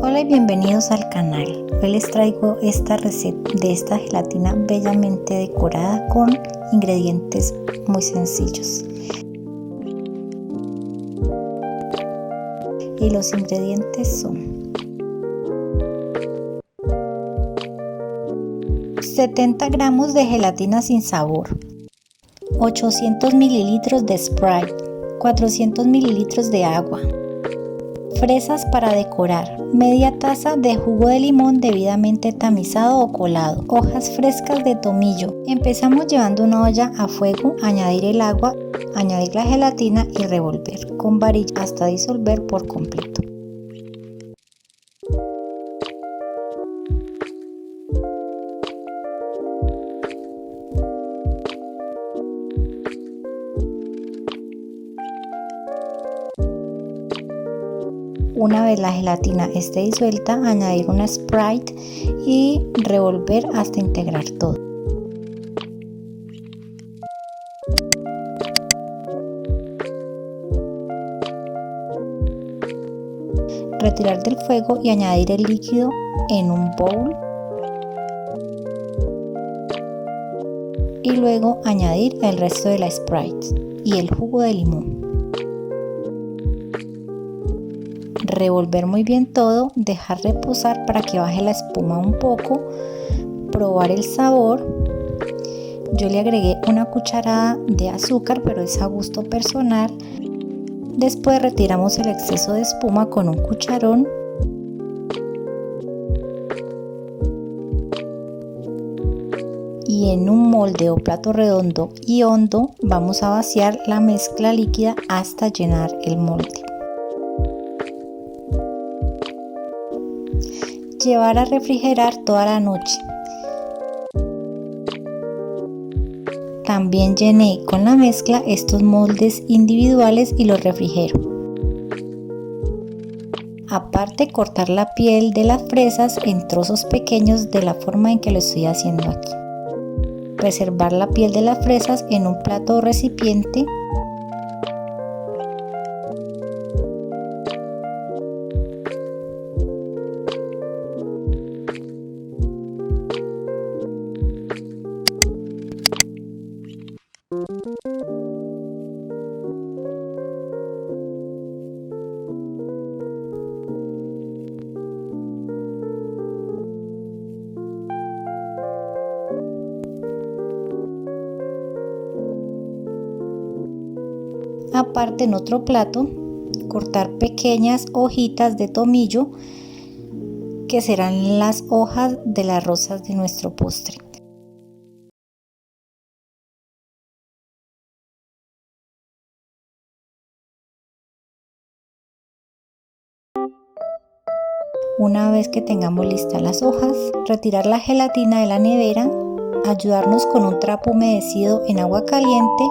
Hola y bienvenidos al canal. Hoy les traigo esta receta de esta gelatina bellamente decorada con ingredientes muy sencillos. Y los ingredientes son 70 gramos de gelatina sin sabor, 800 mililitros de Sprite, 400 mililitros de agua, fresas para decorar, media taza de jugo de limón debidamente tamizado o colado, hojas frescas de tomillo. Empezamos llevando una olla a fuego, añadir el agua, añadir la gelatina y revolver con varilla hasta disolver por completo. Una vez la gelatina esté disuelta, añadir una Sprite y revolver hasta integrar todo. Retirar del fuego y añadir el líquido en un bowl. Y luego añadir el resto de la Sprite y el jugo de limón. Revolver muy bien todo, dejar reposar para que baje la espuma un poco, probar el sabor. Yo le agregué una cucharada de azúcar, pero es a gusto personal. Después retiramos el exceso de espuma con un cucharón. Y en un molde o plato redondo y hondo vamos a vaciar la mezcla líquida hasta llenar el molde. Llevar a refrigerar toda la noche. También llené con la mezcla estos moldes individuales y los refrigero. Aparte, cortar la piel de las fresas en trozos pequeños de la forma en que lo estoy haciendo aquí. Reservar la piel de las fresas en un plato o recipiente. Aparte, en otro plato, cortar pequeñas hojitas de tomillo que serán las hojas de las rosas de nuestro postre. Una vez que tengamos listas las hojas, retirar la gelatina de la nevera, ayudarnos con un trapo humedecido en agua caliente.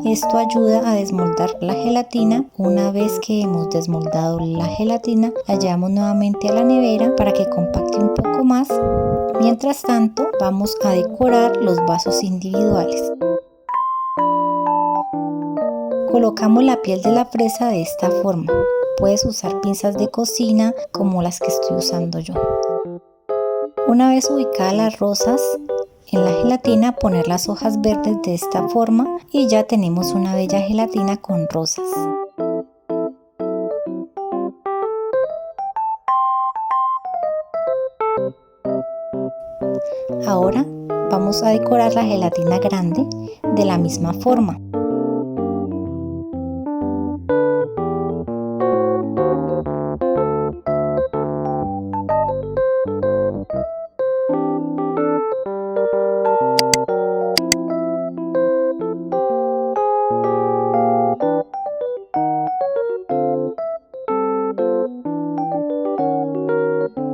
Esto ayuda a desmoldar la gelatina. Una vez que hemos desmoldado la gelatina, la llevamos nuevamente a la nevera para que compacte un poco más. Mientras tanto, vamos a decorar los vasos individuales. Colocamos la piel de la fresa de esta forma. Puedes usar pinzas de cocina como las que estoy usando yo. Una vez ubicadas las rosas en la gelatina, poner las hojas verdes de esta forma y ya tenemos una bella gelatina con rosas. Ahora vamos a decorar la gelatina grande de la misma forma.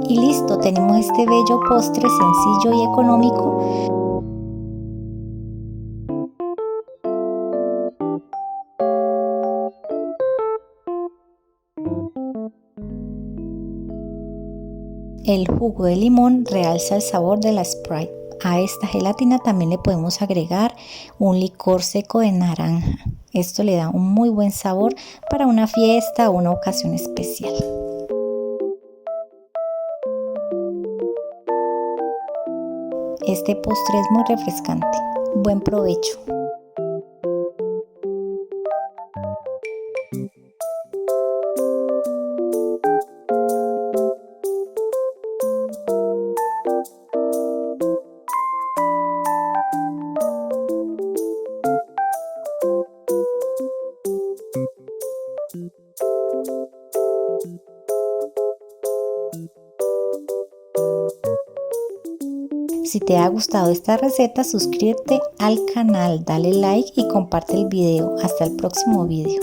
Y listo, tenemos este bello postre sencillo y económico. El jugo de limón realza el sabor de la Sprite. A esta gelatina también le podemos agregar un licor seco de naranja. Esto le da un muy buen sabor para una fiesta o una ocasión especial. Este postre es muy refrescante. Buen provecho. Si te ha gustado esta receta, suscríbete al canal, dale like y comparte el video. Hasta el próximo video.